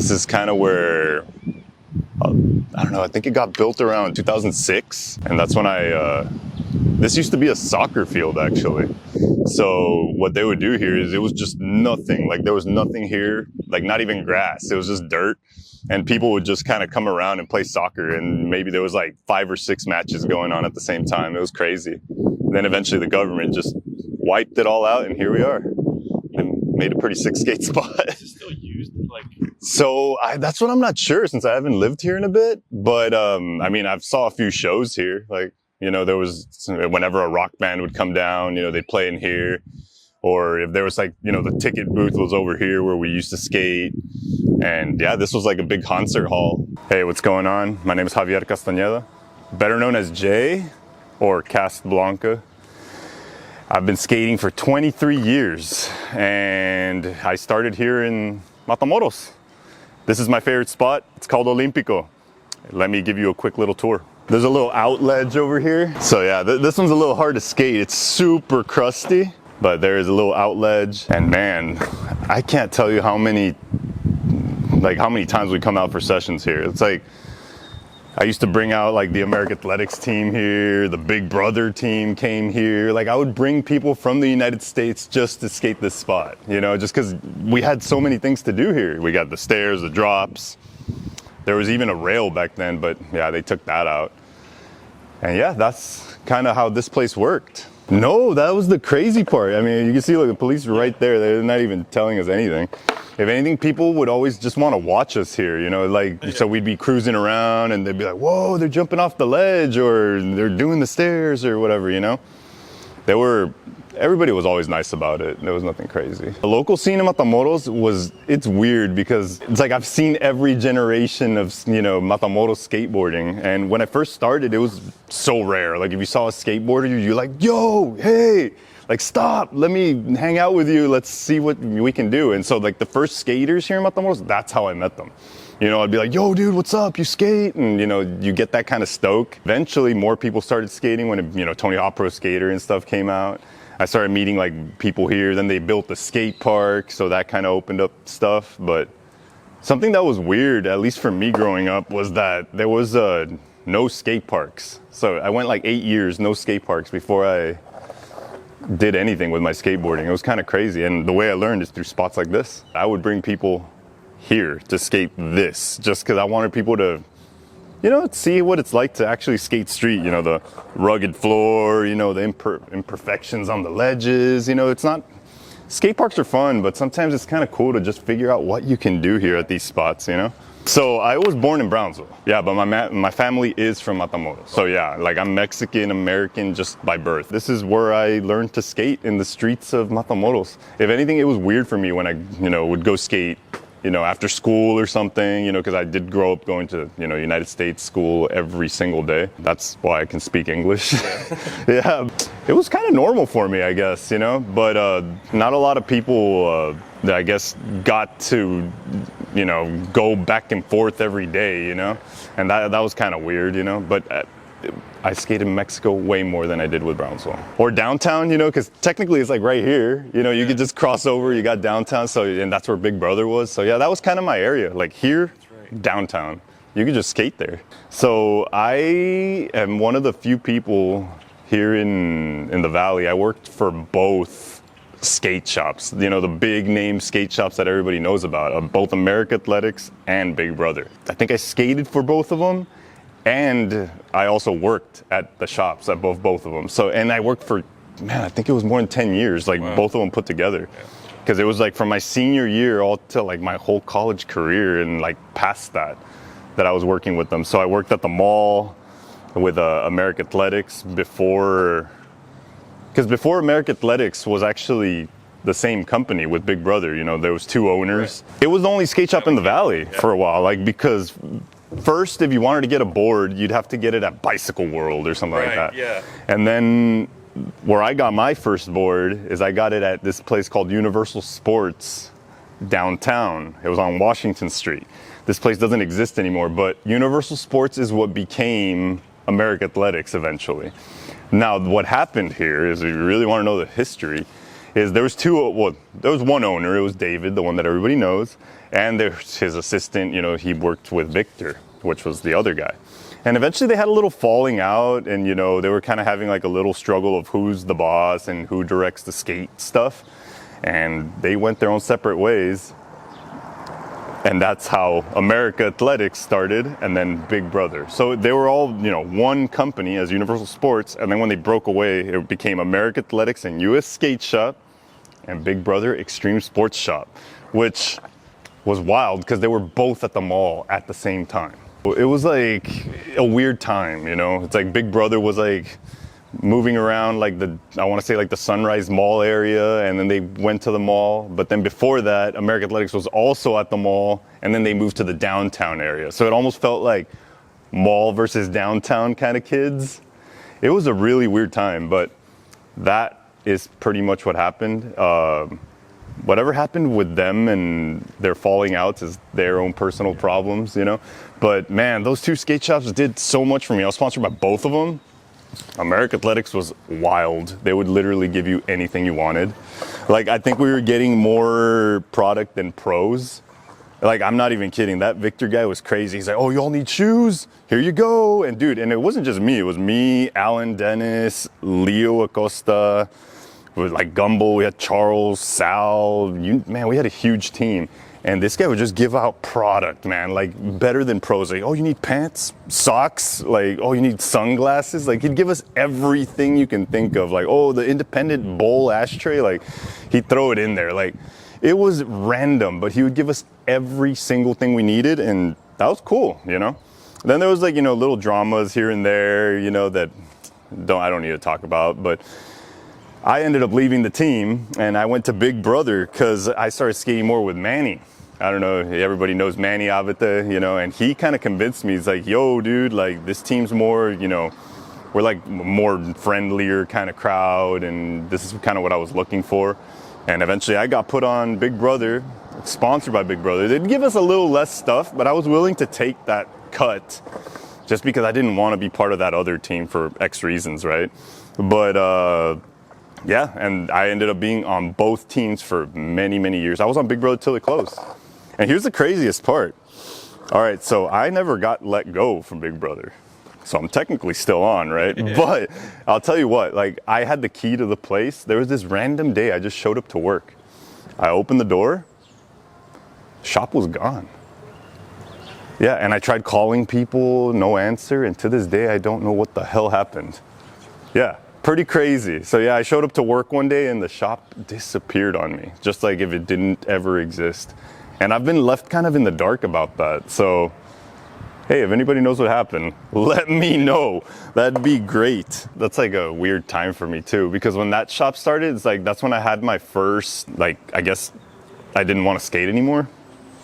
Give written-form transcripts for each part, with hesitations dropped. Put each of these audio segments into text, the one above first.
This is kind of where, I don't know, I think it got built around 2006. And that's when this used to be a soccer field actually. So what they would do here is it was just nothing. Like there was nothing here, like not even grass. It was just dirt. And people would just kind of come around and play soccer. And maybe there was like 5 or 6 matches going on at the same time. It was crazy. Then eventually the government just wiped it all out and here we are. And made a pretty sick skate spot. Is it still used? So that's what I'm not sure since I haven't lived here in a bit. But I mean, I've saw a few shows here. Like, you know, there was, whenever a rock band would come down, you know, they'd play in here. Or if there was like, you know, the ticket booth was over here where we used to skate. And yeah, this was like a big concert hall. Hey, what's going on? My name is Javier Castaneda, better known as Jay or Cast Blanca. I've been skating for 23 years and I started here in Matamoros. This is my favorite spot. It's called Olmito. Let me give you a quick little tour. There's a little out ledge over here. So yeah, this one's a little hard to skate. It's super crusty, but there is a little out ledge. And man, I can't tell you how many times we come out for sessions here. It's like, I used to bring out like the America Athletix team here, the Big Brother team came here. Like I would bring people from the United States just to skate this spot, you know, just because we had so many things to do here. We got the stairs, the drops. There was even a rail back then, but yeah, they took that out. And yeah, that's kind of how this place worked. No, that was the crazy part. I mean, you can see like the police are right there. They're not even telling us anything. If anything, people would always just want to watch us here, you know, like, so we'd be cruising around and they'd be like, whoa, they're jumping off the ledge or they're doing the stairs or whatever, you know. Everybody was always nice about it. There was nothing crazy. The local scene in Matamoros it's weird because it's like I've seen every generation of, you know, Matamoros skateboarding. And when I first started, it was so rare. Like if you saw a skateboarder, you're like, yo, hey, like stop, let me hang out with you. Let's see what we can do. And so like the first skaters here in Matamoros, that's how I met them. You know, I'd be like, yo, dude, what's up? You skate? And, you know, you get that kind of stoke. Eventually, more people started skating when, you know, Tony Hawk Pro Skater and stuff came out. I started meeting like people here. Then they built the skate park, so that kind of opened up stuff. But something that was weird, at least for me growing up, was that there was no skate parks. So I went like 8 years, no skate parks before I did anything with my skateboarding. It was kind of crazy. And the way I learned is through spots like this. I would bring people here to skate this just because I wanted people to, you know, see what it's like to actually skate street, you know, the rugged floor, you know, the imperfections on the ledges, you know, it's not, skate parks are fun, but sometimes it's kind of cool to just figure out what you can do here at these spots, you know. So I was born in Brownsville, yeah, but my family is from Matamoros. So yeah, like I'm Mexican American just by birth. This is where I learned to skate, in the streets of Matamoros. If anything, it was weird for me when I, you know, would go skate, you know, after school or something, you know, because I did grow up going to, you know, United States school every single day. That's why I can speak English. Yeah, it was kind of normal for me, I guess, you know, but not a lot of people that I guess got to, you know, go back and forth every day, you know, and that was kind of weird, you know, but I skated in Mexico way more than I did with Brownsville. Or downtown, you know, because technically it's like right here, you know, you could just cross over, you got downtown, so, and that's where Big Brother was. So yeah, that was kind of my area, like here, downtown. You could just skate there. So I am one of the few people here in the Valley. I worked for both skate shops, you know, the big name skate shops that everybody knows about, both America Athletix and Big Brother. I think I skated for both of them. And I also worked at the shops at both of them. So, and I worked for, man, I think it was more than 10 years, like wow. Both of them put together. Because it was like from my senior year all to like my whole college career and like past that I was working with them. So I worked at the mall with America Athletix because before America Athletix was actually the same company with Big Brother, you know, there was 2 owners. Right. It was the only skate shop in the Valley for a while, like because first, if you wanted to get a board, you'd have to get it at Bicycle World or something like that. Yeah. And then where I got my first board is I got it at this place called Universal Sports downtown. It was on Washington Street. This place doesn't exist anymore, but Universal Sports is what became America Athletix eventually. Now, what happened here is, if you really want to know the history, is there was there was one owner, it was David, the one that everybody knows, and there's his assistant, you know, he worked with Victor, which was the other guy. And eventually they had a little falling out, and you know, they were kind of having like a little struggle of who's the boss and who directs the skate stuff. And they went their own separate ways. And that's how America Athletix started, and then Big Brother. So they were all, you know, one company as Universal Sports, and then when they broke away, it became America Athletix and US Skate Shop and Big Brother Extreme Sports Shop, which was wild because they were both at the mall at the same time. It was like a weird time, you know? It's like Big Brother was like moving around like I want to say like the Sunrise Mall area, and then they went to the mall. But then before that, America Athletix was also at the mall, and then they moved to the downtown area. So it almost felt like mall versus downtown kind of kids. It was a really weird time, but that is pretty much what happened. Whatever happened with them and their falling outs is their own personal problems, you know? But man, those two skate shops did so much for me. I was sponsored by both of them. America Athletix was wild. They would literally give you anything you wanted. Like, I think we were getting more product than pros. Like, I'm not even kidding. That Victor guy was crazy. He's like, oh, you all need shoes? Here you go. And dude, and it wasn't just me. It was me, Alan Dennis, Leo Acosta. It was like Gumbel. We had Charles, Sal. Man, we had a huge team. And this guy would just give out product, man, like better than pros. Like, oh, you need pants, socks, like, oh, you need sunglasses. Like, he'd give us everything you can think of. Like, oh, the independent bowl ashtray, like, he'd throw it in there. Like, it was random, but he would give us every single thing we needed, and that was cool, you know? Then there was like, you know, little dramas here and there, you know, that I don't need to talk about, but I ended up leaving the team, and I went to Big Brother because I started skating more with Manny. I don't know, everybody knows Manny Avita, you know, and he kind of convinced me. He's like, yo, dude, like, this team's more, you know, we're like more friendlier kind of crowd, and this is kind of what I was looking for. And eventually I got put on Big Brother, sponsored by Big Brother. They'd give us a little less stuff, but I was willing to take that cut just because I didn't want to be part of that other team for X reasons, right? But, yeah, and I ended up being on both teams for many, many years. I was on Big Brother till it closed. And here's the craziest part. All right, so I never got let go from Big Brother. So I'm technically still on, right? Yeah. But I'll tell you what, like, I had the key to the place. There was this random day I just showed up to work. I opened the door, shop was gone. Yeah, and I tried calling people, no answer. And to this day, I don't know what the hell happened. Yeah. Pretty crazy. So yeah, I showed up to work one day and the shop disappeared on me, just like if it didn't ever exist. And I've been left kind of in the dark about that. So, hey, if anybody knows what happened, let me know. That'd be great. That's like a weird time for me too, because when that shop started, it's like, that's when I had my first, like, I guess I didn't want to skate anymore.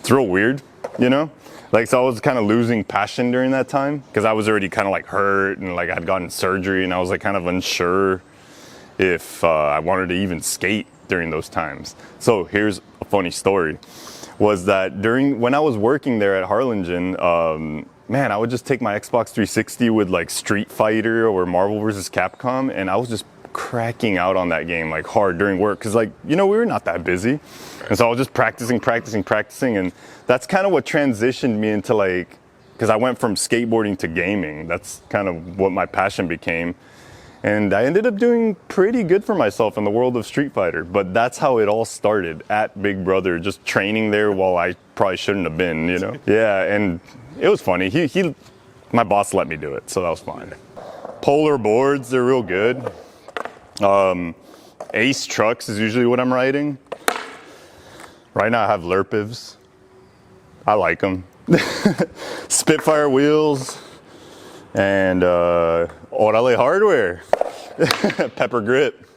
It's real weird, you know? Like, so I was kind of losing passion during that time because I was already kind of like hurt and like I'd gotten surgery, and I was like kind of unsure if I wanted to even skate during those times. So here's a funny story, was that when I was working there at Harlingen, man, I would just take my Xbox 360 with like Street Fighter or Marvel vs. Capcom, and I was just cracking out on that game like hard during work because, like, you know, we were not that busy. And so I was just practicing, and that's kind of what transitioned me into, like, because I went from skateboarding to gaming. That's kind of what my passion became. And I ended up doing pretty good for myself in the world of Street Fighter. But that's how it all started, at Big Brother, just training there while I probably shouldn't have been, you know? Yeah, and it was funny. My boss let me do it, so that was fine. Polar boards, they're real good. Ace trucks is usually what I'm riding. Right now I have Lurpivs. I like them. Spitfire wheels and Orale hardware. Pepper grip.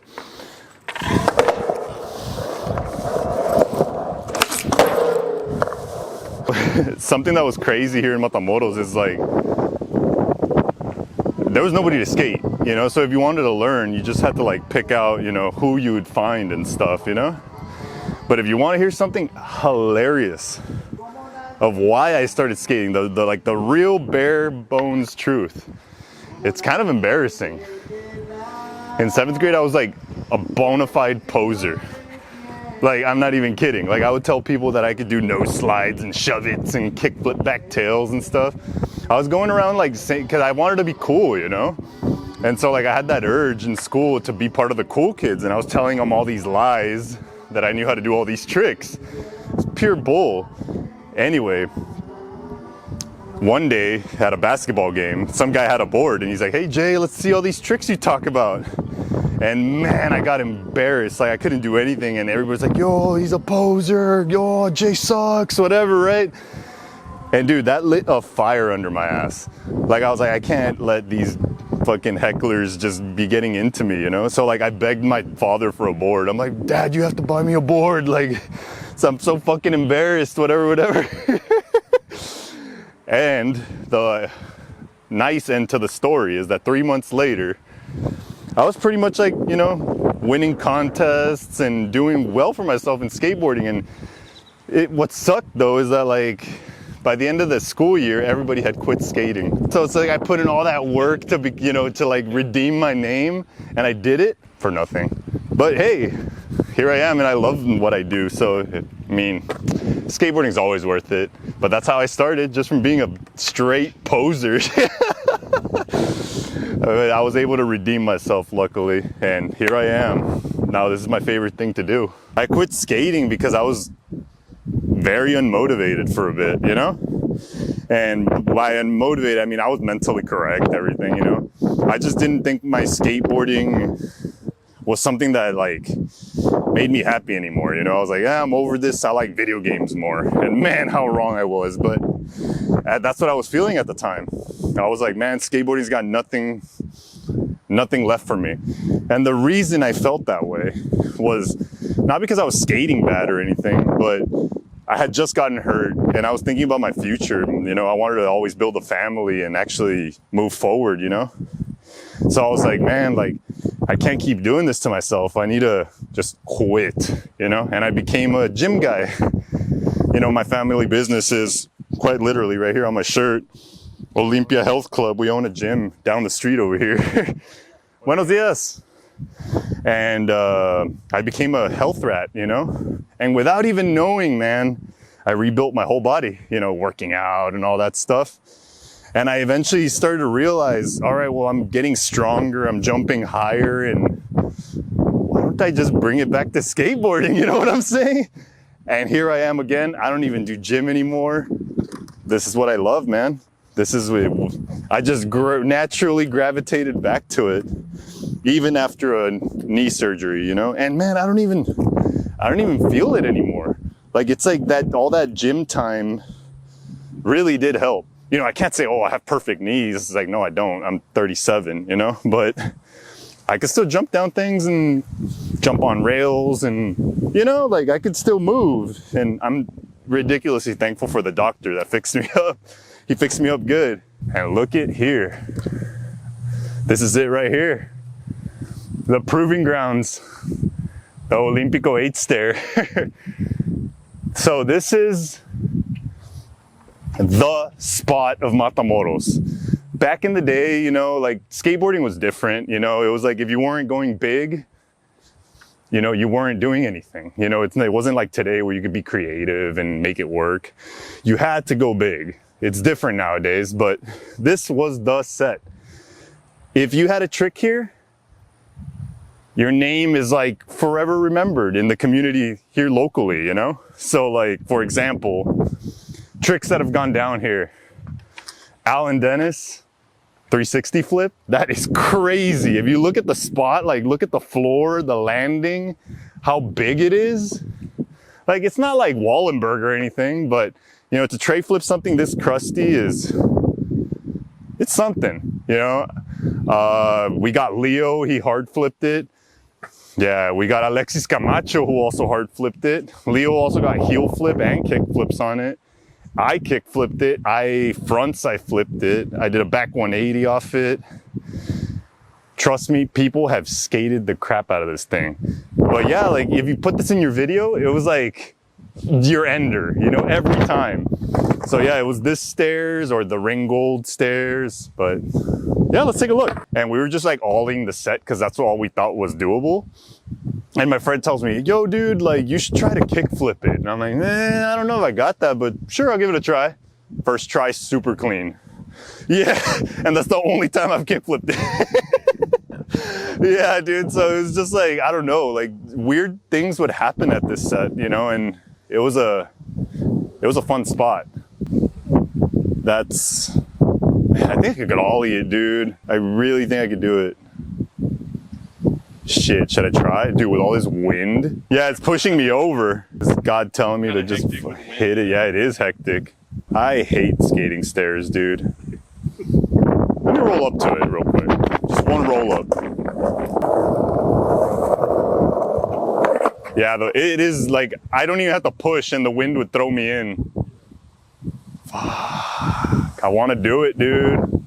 Something that was crazy here in Matamoros is, like, there was nobody to skate, you know? So if you wanted to learn, you just had to, like, pick out, you know, who you would find and stuff, you know? But if you want to hear something hilarious of why I started skating, the real bare bones truth, it's kind of embarrassing. In 7th grade, I was like a bona fide poser. Like, I'm not even kidding. Like, I would tell people that I could do nose slides and shove its and kickflip back tails and stuff. I was going around like saying, because I wanted to be cool, you know? And so like I had that urge in school to be part of the cool kids, and I was telling them all these lies that I knew how to do all these tricks. It's pure bull. Anyway, one day at a basketball game, some guy had a board and he's like, "Hey Jay, let's see all these tricks you talk about." And man, I got embarrassed. Like I couldn't do anything, and everybody's like, "Yo, he's a poser. Yo, Jay sucks," whatever, right? And dude, that lit a fire under my ass. Like I was like, I can't let these fucking hecklers just be getting into me, you know? So like I begged my father for a board. I'm like, "Dad, you have to buy me a board." Like, so I'm so fucking embarrassed, whatever. And the nice end to the story is that 3 months later, I was pretty much like, you know, winning contests and doing well for myself in skateboarding. And what sucked though is that like, by the end of the school year, everybody had quit skating. So it's like I put in all that work to be, you know, to like redeem my name, and I did it for nothing. But hey, here I am, and I love what I do. So, I mean, skateboarding is always worth it. But that's how I started, just from being a straight poser. I was able to redeem myself, luckily, and here I am. Now this is my favorite thing to do. I quit skating because I was very unmotivated for a bit, you know? And by unmotivated, I mean I was mentally correct, everything, you know? I just didn't think my skateboarding was something that like made me happy anymore, you know? I was like, yeah, I'm over this, I like video games more. And man, how wrong I was, but that's what I was feeling at the time. I was like, man, skateboarding's got nothing left for me. And the reason I felt that way was not because I was skating bad or anything, but I had just gotten hurt and I was thinking about my future. You know, I wanted to always build a family and actually move forward, you know? So I was like, man, like, I can't keep doing this to myself. I need to just quit, you know? And I became a gym guy. You know, my family business is quite literally right here on my shirt, Olympia Health Club. We own a gym down the street over here. Buenos dias. And I became a health rat, you know? And without even knowing, man, I rebuilt my whole body, you know, working out and all that stuff. And I eventually started to realize, all right, well, I'm getting stronger, I'm jumping higher, and why don't I just bring it back to skateboarding, you know what I'm saying? And here I am again. I don't even do gym anymore. This is what I love, man. This is what I just naturally gravitated back to it, even after a knee surgery, you know? And man, I don't even feel it anymore. Like, it's like that, all that gym time really did help. You know, I can't say, oh, I have perfect knees. It's like, no, I don't. I'm 37, you know, but I could still jump down things and jump on rails and, you know, like I could still move. And I'm ridiculously thankful for the doctor that fixed me up. He fixed me up good. And look at here. This is it right here. The proving grounds. The Olympico 8 stair. So this is the spot of Matamoros. Back in the day, you know, like skateboarding was different, you know, it was like if you weren't going big, you know, you weren't doing anything. You know, it wasn't like today where you could be creative and make it work. You had to go big. It's different nowadays, but this was the set. If you had a trick here, your name is like forever remembered in the community here locally, you know? So like, for example, tricks that have gone down here. Alan Dennis, 360 flip. That is crazy. If you look at the spot, like look at the floor, the landing, how big it is. Like it's not like Wallenberg or anything, but you know, to tray flip something this crusty it's something, you know? We got Leo, he hard flipped it. Yeah, we got Alexis Camacho who also hard flipped it. Leo also got heel flip and kick flips on it. I kick flipped it. I flipped it. I did a back 180 off it. Trust me, people have skated the crap out of this thing. But yeah, like if you put this in your video, it was like your ender, you know, every time. So yeah, it was this stairs or the Ringgold stairs, but yeah, let's take a look. And we were just like alling the set because that's all we thought was doable. And my friend tells me, yo, dude, like you should try to kickflip it. And I'm like, I don't know if I got that, but sure, I'll give it a try. First try, super clean. Yeah, and that's the only time I've kickflipped it. Yeah, dude, so it was just like, I don't know, like weird things would happen at this set, you know, and it was a fun spot. That's, man, I think I could ollie it, dude. I really think I could do it. Shit, should I try? Dude, with all this wind? Yeah, it's pushing me over. Is God telling me to just hit it? Yeah, it is hectic. I hate skating stairs, dude. Let me roll up to it real quick. Just one roll up. Yeah, it is like, I don't even have to push and the wind would throw me in. Fuck, I want to do it, dude.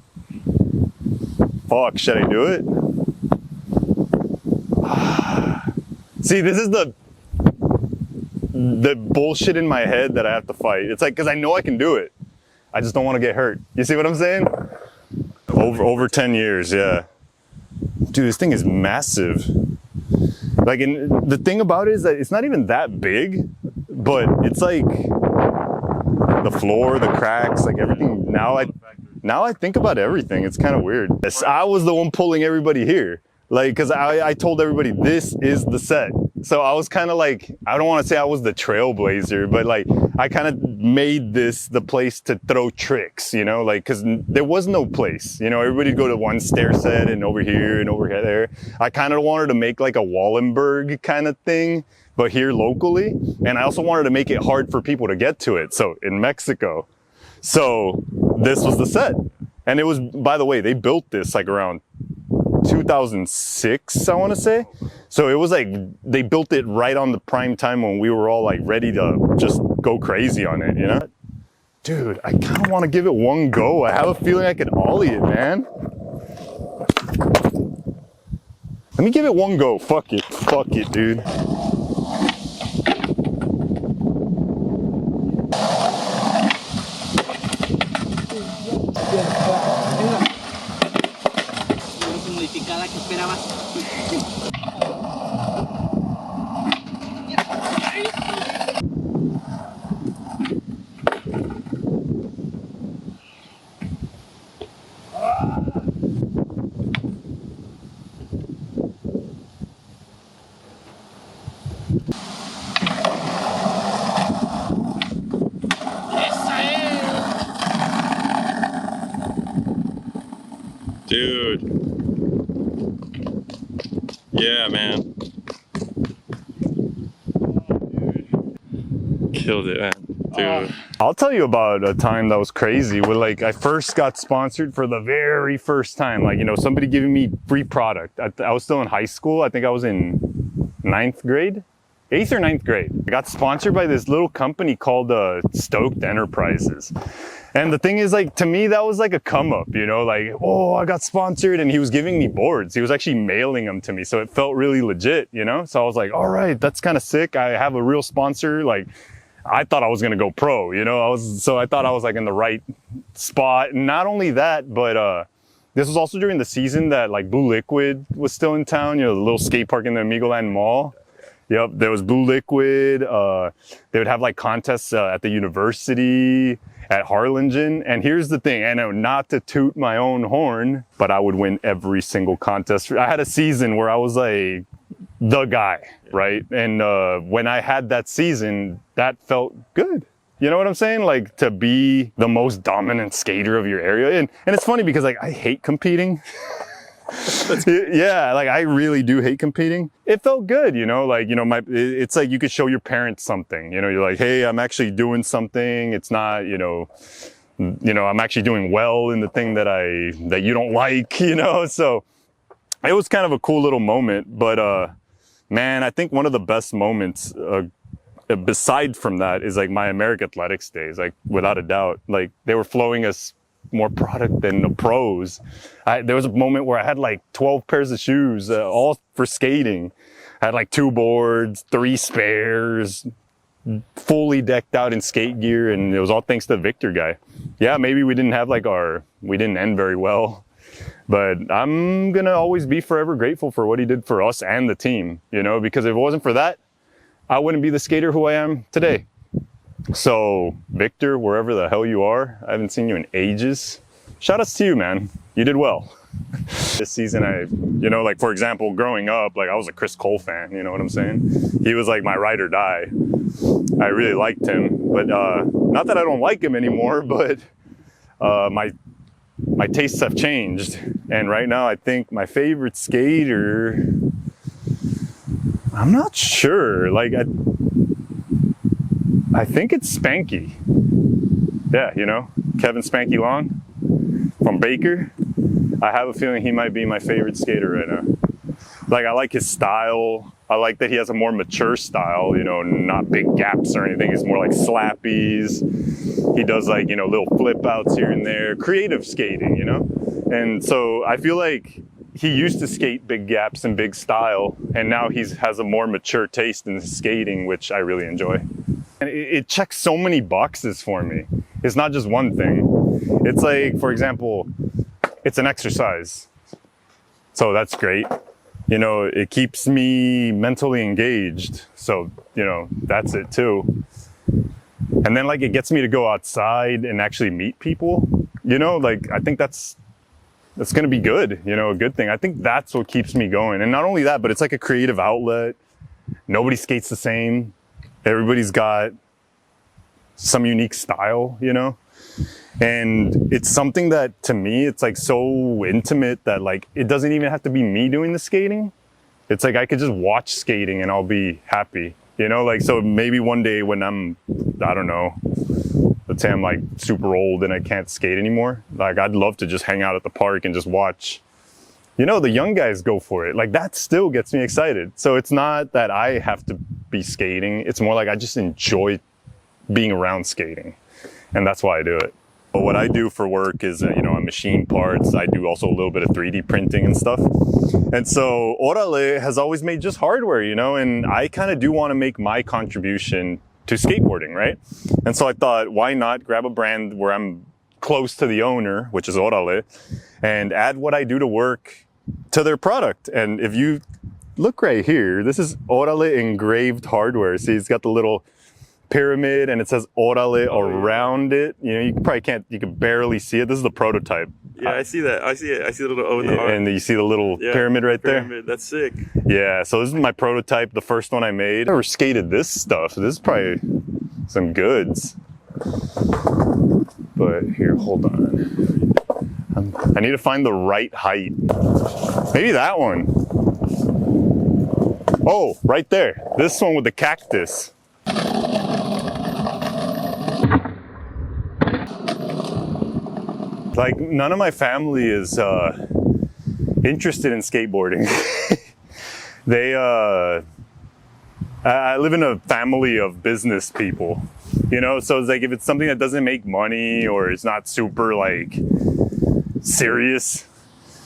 Fuck, should I do it? See, this is the bullshit in my head that I have to fight. It's like, because I know I can do it. I just don't want to get hurt. You see what I'm saying? Over 10 years, yeah. Dude, this thing is massive. Like, the thing about it is that it's not even that big, but it's like the floor, the cracks, like everything. Now I think about everything. It's kind of weird. I was the one pulling everybody here. Like, because I told everybody this is the set. So I was kind of like, I don't want to say I was the trailblazer, but like I kind of made this the place to throw tricks, you know, like because there was no place, you know, everybody would go to one stair set and over here and over there. I kind of wanted to make like a Wallenberg kind of thing, but here locally. And I also wanted to make it hard for people to get to it. So in Mexico. So this was the set. And it was, by the way, they built this like around 2006, I want to say. So it was like they built it right on the prime time when we were all like ready to just go crazy on it, you know? Dude, I kind of want to give it one go. I have a feeling I could ollie it, man. Let me give it one go. Fuck it, dude. Dude. Yeah, man. Killed it, man. Dude. I'll tell you about a time that was crazy where like I first got sponsored for the very first time. Like, you know, somebody giving me free product. I was still in high school. I think I was in 9th grade. 8th or 9th grade. I got sponsored by this little company called Stoked Enterprises. And the thing is, like, to me, that was like a come up, you know, like, oh, I got sponsored and he was giving me boards. He was actually mailing them to me. So it felt really legit, you know? So I was like, all right, that's kind of sick. I have a real sponsor. Like, I thought I was going to go pro, you know? I thought I was like in the right spot. And not only that, but this was also during the season that like Blue Liquid was still in town, you know, the little skate park in the Amigoland Mall. Yep, there was Blue Liquid. They would have like contests at the university, at Harlingen. And here's the thing, I know not to toot my own horn, but I would win every single contest. I had a season where I was like the guy, right? And when I had that season, that felt good. You know what I'm saying? Like to be the most dominant skater of your area. And it's funny because like I hate competing. Yeah, like I really do hate competing. It felt good, you know, like, you know, it's like you could show your parents something, you know, you're like, hey, I'm actually doing something. It's not, you know, I'm actually doing well in the thing that you don't like, you know? So it was kind of a cool little moment, but, man, I think one of the best moments, beside from that is like my America Athletix days, like without a doubt, like they were flowing us more product than the pros. There was a moment where I had like 12 pairs of shoes, all for skating. I had like 2 boards, 3 spares, fully decked out in skate gear, and it was all thanks to the Victor guy. Yeah, maybe we didn't have like we didn't end very well, but I'm gonna always be forever grateful for what he did for us and the team, you know, because if it wasn't for that, I wouldn't be the skater who I am today. So Victor, wherever the hell you are, I haven't seen you in ages. Shout outs to you, man. You did well. This season, you know, like for example, growing up, like I was a Chris Cole fan, you know what I'm saying? He was like my ride or die. I really liked him, but not that I don't like him anymore, but my tastes have changed. And right now, I think my favorite skater, I'm not sure. Like I think it's Spanky. Yeah, you know, Kevin Spanky Long from Baker. I have a feeling he might be my favorite skater right now. Like, I like his style. I like that he has a more mature style, you know, not big gaps or anything. It's more like slappies. He does like, you know, little flip outs here and there, creative skating, you know? And so I feel like he used to skate big gaps and big style, and now he has a more mature taste in skating, which I really enjoy. And it checks so many boxes for me. It's not just one thing. It's like, for example, it's an exercise. So that's great. You know, it keeps me mentally engaged. So, you know, that's it too. And then like it gets me to go outside and actually meet people, you know, like I think that's going to be good, you know, a good thing. I think that's what keeps me going. And not only that, but it's like a creative outlet. Nobody skates the same. Everybody's got some unique style, you know? And it's something that to me, it's like so intimate that like, it doesn't even have to be me doing the skating. It's like, I could just watch skating and I'll be happy, you know? Like, so maybe one day when I'm, I don't know, let's say I'm like super old and I can't skate anymore. Like I'd love to just hang out at the park and just watch, you know, the young guys go for it. Like that still gets me excited. So it's not that I have to be skating. It's more like I just enjoy being around skating. And that's why I do it. But what I do for work is, you know, I machine parts. I do also a little bit of 3D printing and stuff. And so Orale has always made just hardware, you know, and I kind of do want to make my contribution to skateboarding, right? And so I thought, why not grab a brand where I'm close to the owner, which is Orale, and add what I do to work to their product. And if you look right here, this is Orale engraved hardware. See, it's got the little pyramid and it says Orale around it. You know, you can barely see it. This is the prototype. Yeah, I see that. I see it. I see the little O in the heart. And you see the little pyramid right there? That's sick. Yeah, so this is my prototype, the first one I made. I never skated this stuff. This is probably some goods. But here, hold on. I need to find the right height. Maybe that one. Oh, right there. This one with the cactus. Like, none of my family is interested in skateboarding. I live in a family of business people, you know? So it's like, if it's something that doesn't make money or it's not super like serious,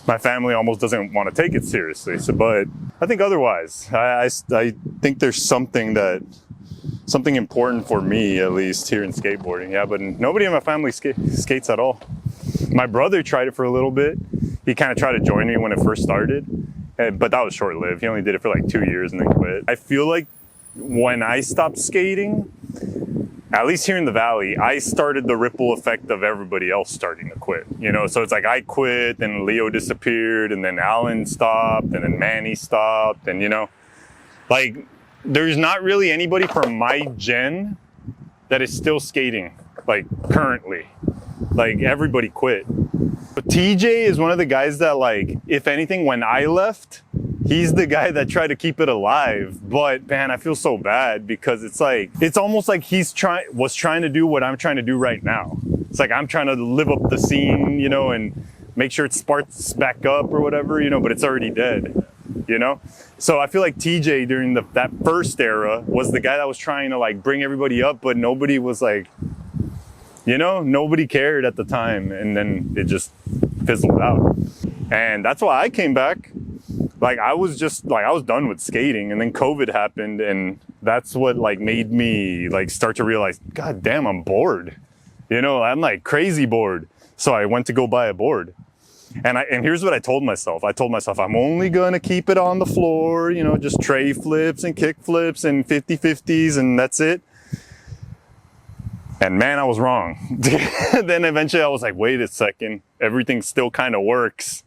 my family almost doesn't want to take it seriously. So, but I think otherwise, I think there's something important for me, at least here in skateboarding. Yeah, but nobody in my family skates at all. My brother tried it for a little bit. He kind of tried to join me when it first started, but that was short-lived. He only did it for like 2 years and then quit. I feel like when I stopped skating, at least here in the Valley, I started the ripple effect of everybody else starting to quit. You know, so it's like I quit, then Leo disappeared, and then Alan stopped, and then Manny stopped, and you know, like there's not really anybody from my gen that is still skating, like currently. Like everybody quit. But TJ is one of the guys that, like, if anything, when I left, he's the guy that tried to keep it alive. But man, I feel so bad because it's like, it's almost like he's was trying to do what I'm trying to do right now. It's like I'm trying to live up the scene, you know, and make sure it sparks back up or whatever, you know, but it's already dead, you know? So I feel like TJ during that first era was the guy that was trying to like bring everybody up, but nobody was like, you know, nobody cared at the time, and then it just fizzled out. And that's why I came back. like I was done with skating, and then COVID happened, and that's what like made me like start to realize, God damn, I'm bored. You know, I'm like crazy bored. So I went to go buy a board. And here's what I told myself. I told myself, I'm only gonna keep it on the floor, you know, just tray flips and kick flips and 50-50s, and that's it. And man, I was wrong. Then eventually I was like, wait a second, everything still kind of works.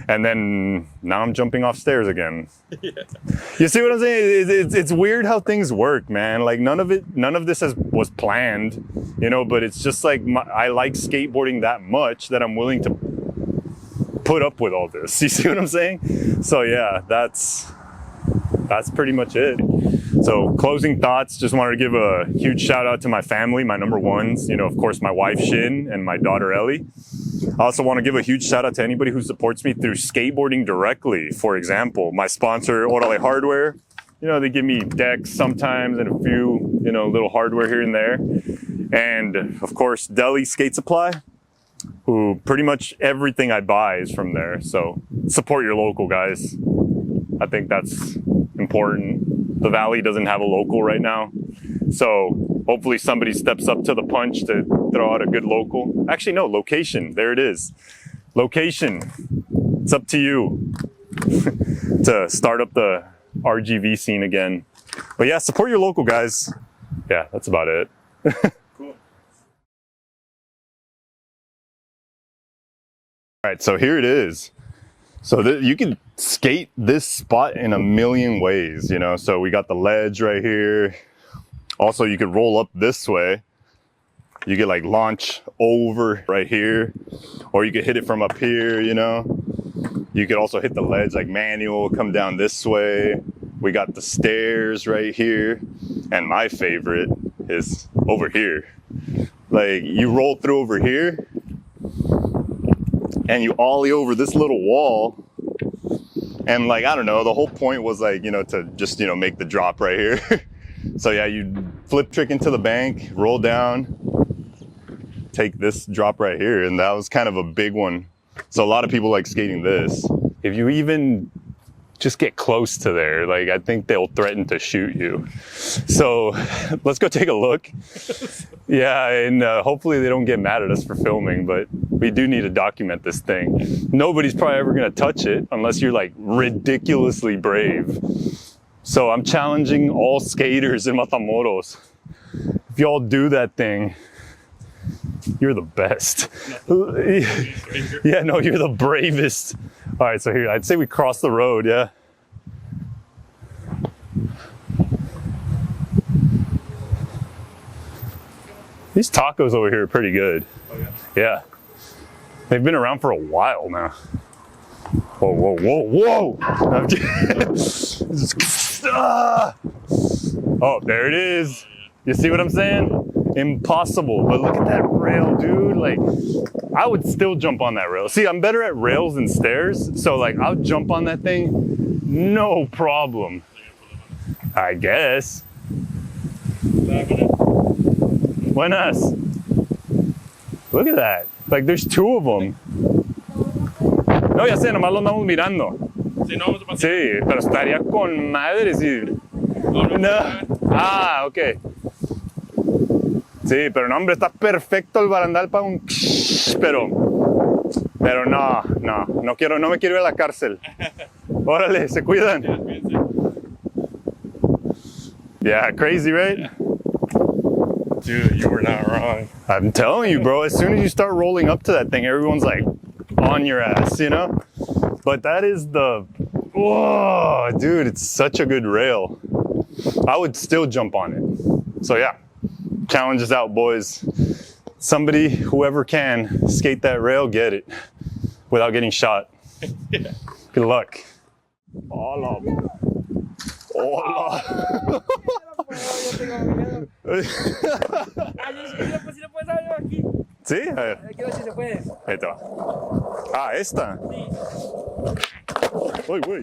And then now I'm jumping off stairs again. Yeah. You see what I'm saying? It's weird how things work, man. Like none of this was planned, you know, but it's just like I like skateboarding that much that I'm willing to put up with all this. You see what I'm saying? So yeah, that's pretty much it. So closing thoughts, just wanted to give a huge shout out to my family, my number ones, you know, of course, my wife, Shin, and my daughter, Ellie. I also want to give a huge shout out to anybody who supports me through skateboarding directly. For example, my sponsor, Orale Hardware. You know, they give me decks sometimes and a few, you know, little hardware here and there. And of course, Deli Skate Supply, who pretty much everything I buy is from there. So support your local, guys. I think that's important. The Valley doesn't have a local right now. So hopefully somebody steps up to the punch to throw out a good local. Actually, no, location. There it is. Location. It's up to you to start up the RGV scene again. But yeah, support your local, guys. Yeah, that's about it. Cool. All right, so here it is. So you can skate this spot in a million ways, you know. So we got the ledge right here. Also, you could roll up this way. You could like launch over right here, or you could hit it from up here, you know. You could also hit the ledge like manual, come down this way. We got the stairs right here. And my favorite is over here. Like you roll through over here and you ollie over this little wall. And like, I don't know, the whole point was like, you know, to just, you know, make the drop right here. So yeah, you flip trick into the bank, roll down, take this drop right here. And that was kind of a big one. So a lot of people like skating this. If you even just get close to there, like I think they'll threaten to shoot you. So let's go take a look. Yeah, and hopefully they don't get mad at us for filming, but we do need to document this thing. Nobody's probably ever gonna touch it unless you're like ridiculously brave. So I'm challenging all skaters in Matamoros. If y'all do that thing, you're the best. Yeah, no, you're the bravest. All right, so here, I'd say we cross the road, yeah. These tacos over here are pretty good. Oh, yeah? Yeah. They've been around for a while now. Whoa, whoa, whoa, whoa! Oh, there it is. You see what I'm saying? Impossible, but look at that rail, dude. Like, I would still jump on that rail. See, I'm better at rails than stairs, so like, I'll jump on that thing, no problem. I guess. Buenas. Look at that. Like, there's two of them. No, ya sé, nomás lo andamos mirando. Sí, pero estaría con madre si... No. Ah, ok. Sí, pero no, hombre, está perfecto el barandal para un... Pero no me quiero ir a la cárcel. Órale, se cuidan. Yeah, crazy, right? Dude, you were not wrong. I'm telling you, bro, as soon as you start rolling up to that thing, everyone's like on your ass, you know? But that is the... Whoa, dude, it's such a good rail. I would still jump on it. So yeah. Challenge is out, boys. Somebody, whoever can, skate that rail, get it without getting shot. Yeah. Good luck. Hola. Hola. ¿Sí? A ver. Ahí te va. Ah, esta. Uy, uy.